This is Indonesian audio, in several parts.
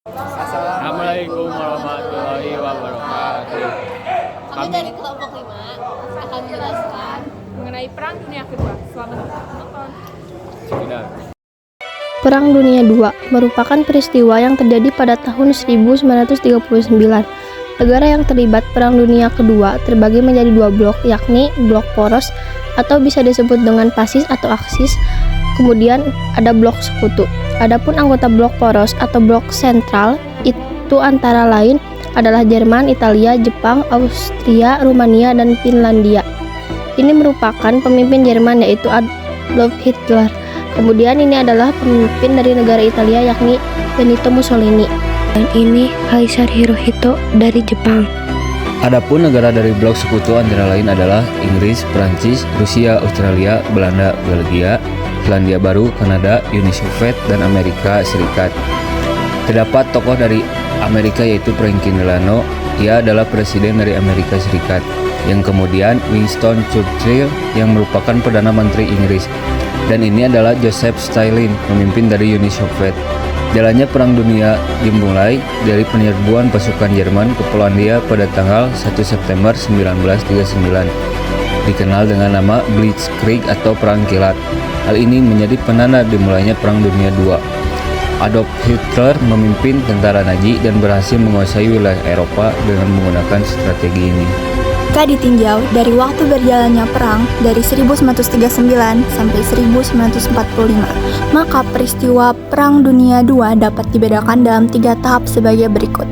Assalamualaikum warahmatullahi wabarakatuh. Kami dari kelompok 5 akan menjelaskan mengenai Perang Dunia Kedua. Selamat menonton. Sekedar. Perang Dunia II merupakan peristiwa yang terjadi pada tahun 1939. Negara yang terlibat Perang Dunia Kedua terbagi menjadi dua blok, yakni blok poros atau bisa disebut dengan pasis atau aksis. Kemudian ada blok sekutu. Adapun anggota blok poros atau blok sentral itu antara lain adalah Jerman, Italia, Jepang, Austria, Rumania, dan Finlandia. Ini merupakan pemimpin Jerman yaitu Adolf Hitler. Kemudian ini adalah pemimpin dari negara Italia yakni Benito Mussolini. Dan ini Kaisar Hirohito dari Jepang. Adapun negara dari blok sekutu antara lain adalah Inggris, Prancis, Rusia, Australia, Belanda, Belgia, Selandia Baru, Kanada, Uni Soviet, dan Amerika Serikat. Terdapat tokoh dari Amerika yaitu Franklin Delano. Ia adalah presiden dari Amerika Serikat. Yang kemudian Winston Churchill yang merupakan Perdana Menteri Inggris. Dan ini adalah Joseph Stalin, pemimpin dari Uni Soviet. Jalannya Perang Dunia dimulai dari penyerbuan pasukan Jerman ke Polandia pada tanggal 1 September 1939. Dikenal dengan nama Blitzkrieg atau Perang Kilat. Hal ini menjadi penanda dimulainya Perang Dunia II. Adolf Hitler memimpin tentara Nazi dan berhasil menguasai wilayah Eropa dengan menggunakan strategi ini. Jika ditinjau dari waktu berjalannya perang dari 1939 sampai 1945, maka peristiwa Perang Dunia II dapat dibedakan dalam 3 tahap sebagai berikut.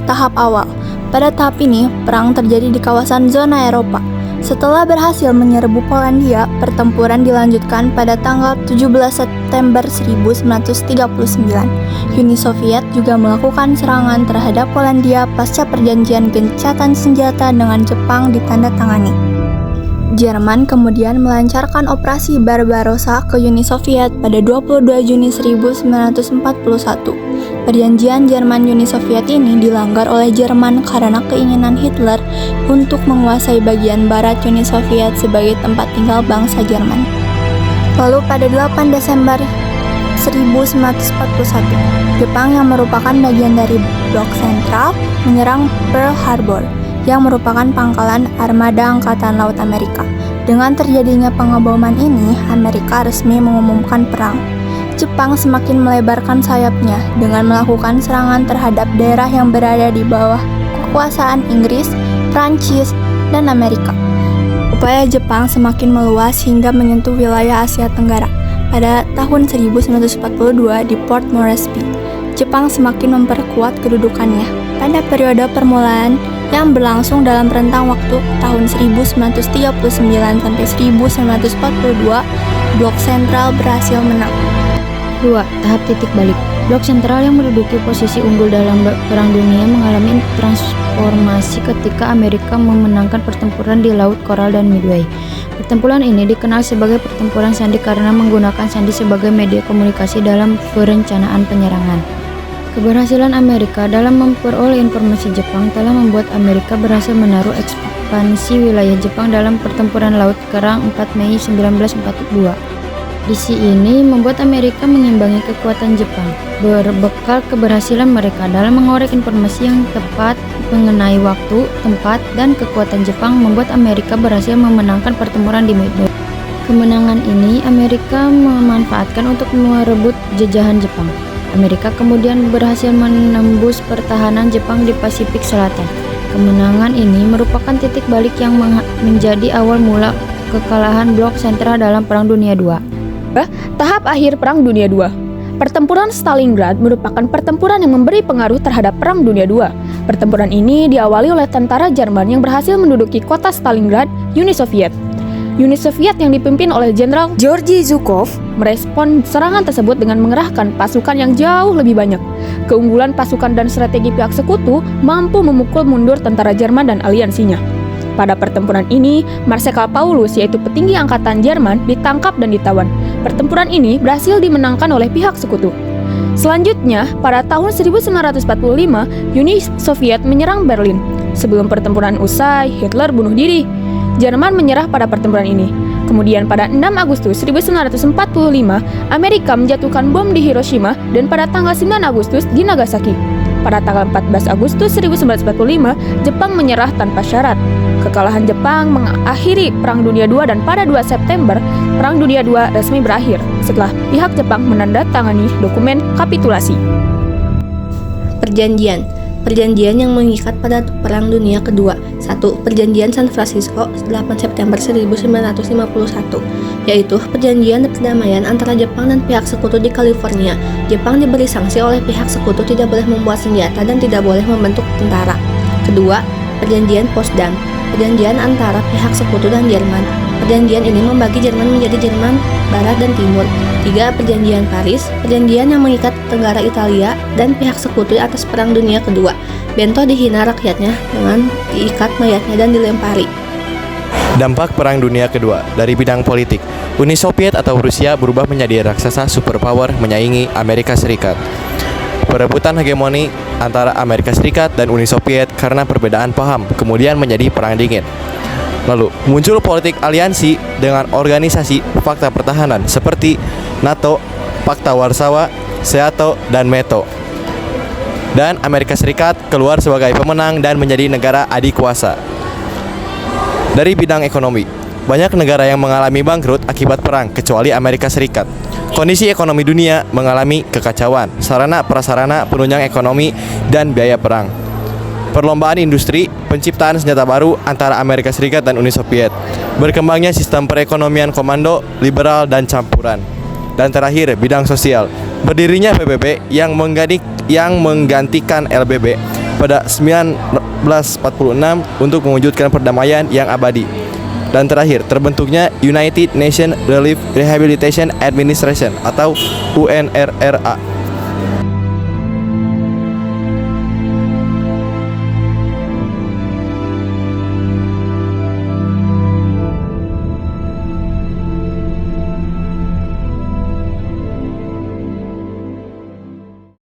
Tahap awal. Pada tahap ini, perang terjadi di kawasan zona Eropa. Setelah berhasil menyerbu Polandia, pertempuran dilanjutkan pada tanggal 17 September 1939. Uni Soviet juga melakukan serangan terhadap Polandia pasca perjanjian gencatan senjata dengan Jepang ditandatangani. Jerman kemudian melancarkan operasi Barbarossa ke Uni Soviet pada 22 Juni 1941. Perjanjian Jerman-Uni Soviet ini dilanggar oleh Jerman karena keinginan Hitler untuk menguasai bagian barat Uni Soviet sebagai tempat tinggal bangsa Jerman. Lalu pada 8 Desember 1941, Jepang yang merupakan bagian dari blok sentral menyerang Pearl Harbor yang merupakan pangkalan armada Angkatan Laut Amerika. Dengan terjadinya pengeboman ini, Amerika resmi mengumumkan perang. Jepang semakin melebarkan sayapnya dengan melakukan serangan terhadap daerah yang berada di bawah kekuasaan Inggris, Prancis, dan Amerika. Upaya Jepang semakin meluas hingga menyentuh wilayah Asia Tenggara. Pada tahun 1942 di Port Moresby, Jepang semakin memperkuat kedudukannya. Pada periode permulaan yang berlangsung dalam rentang waktu tahun 1939 sampai 1942, blok sentral berhasil menang. 2. Tahap titik balik. Blok sentral yang menduduki posisi unggul dalam Perang Dunia mengalami transformasi ketika Amerika memenangkan pertempuran di Laut Coral dan Midway. Pertempuran ini dikenal sebagai pertempuran sandi karena menggunakan sandi sebagai media komunikasi dalam perencanaan penyerangan. Keberhasilan Amerika dalam memperoleh informasi Jepang telah membuat Amerika berhasil menaruh ekspansi wilayah Jepang dalam pertempuran Laut Kerang 4 Mei 1942. Misi ini membuat Amerika mengimbangi kekuatan Jepang. Berbekal keberhasilan mereka dalam mengorek informasi yang tepat mengenai waktu, tempat, dan kekuatan Jepang membuat Amerika berhasil memenangkan pertempuran di Midway. Kemenangan ini Amerika memanfaatkan untuk merebut jajahan Jepang. Amerika kemudian berhasil menembus pertahanan Jepang di Pasifik Selatan. Kemenangan ini merupakan titik balik yang menjadi awal mula kekalahan blok sentral dalam Perang Dunia II. Tahap akhir Perang Dunia II. Pertempuran Stalingrad merupakan pertempuran yang memberi pengaruh terhadap Perang Dunia II. Pertempuran ini diawali oleh tentara Jerman yang berhasil menduduki kota Stalingrad, Uni Soviet. Uni Soviet yang dipimpin oleh Jenderal Georgy Zhukov merespon serangan tersebut dengan mengerahkan pasukan yang jauh lebih banyak. Keunggulan pasukan dan strategi pihak sekutu mampu memukul mundur tentara Jerman dan aliansinya. Pada pertempuran ini, Marsekal Paulus yaitu petinggi angkatan Jerman ditangkap dan ditawan. Pertempuran ini berhasil dimenangkan oleh pihak sekutu. Selanjutnya, pada tahun 1945, Uni Soviet menyerang Berlin. Sebelum pertempuran usai, Hitler bunuh diri. Jerman menyerah pada pertempuran ini. Kemudian pada 6 Agustus 1945, Amerika menjatuhkan bom di Hiroshima dan pada tanggal 9 Agustus di Nagasaki. pada tanggal 14 Agustus 1945, Jepang menyerah tanpa syarat. Kekalahan Jepang mengakhiri Perang Dunia II dan pada 2 September, Perang Dunia II resmi berakhir setelah pihak Jepang menandatangani dokumen kapitulasi. Perjanjian yang mengikat pada Perang Dunia Kedua. 1. Perjanjian San Francisco 8 September 1951, yaitu perjanjian perdamaian antara Jepang dan pihak sekutu di California. Jepang diberi sanksi oleh pihak sekutu tidak boleh membuat senjata dan tidak boleh membentuk tentara. Kedua, Perjanjian Potsdam, perjanjian antara pihak sekutu dan Jerman. Perjanjian ini membagi Jerman menjadi Jerman Barat dan Timur. 3. Perjanjian Paris, perjanjian yang mengikat negara Italia dan pihak sekutu atas Perang Dunia Kedua. Bento dihina rakyatnya dengan diikat mayatnya dan dilempari. Dampak Perang Dunia Kedua dari bidang politik. Uni Soviet atau Rusia berubah menjadi raksasa superpower menyaingi Amerika Serikat. Perebutan hegemoni antara Amerika Serikat dan Uni Soviet karena perbedaan paham kemudian menjadi perang dingin. Lalu muncul politik aliansi dengan organisasi fakta pertahanan seperti NATO, Pakta Warsawa, SEATO, dan METO. Dan Amerika Serikat keluar sebagai pemenang dan menjadi negara adikuasa. Dari bidang ekonomi, banyak negara yang mengalami bangkrut akibat perang kecuali Amerika Serikat. Kondisi ekonomi dunia mengalami kekacauan, sarana prasarana penunjang ekonomi, dan biaya perang. Perlombaan industri, penciptaan senjata baru antara Amerika Serikat dan Uni Soviet. Berkembangnya sistem perekonomian komando, liberal, dan campuran. Dan terakhir, bidang sosial. Berdirinya PBB yang menggantikan LBB pada 1946 untuk mewujudkan perdamaian yang abadi. Dan terakhir, terbentuknya United Nations Relief Rehabilitation Administration atau UNRRA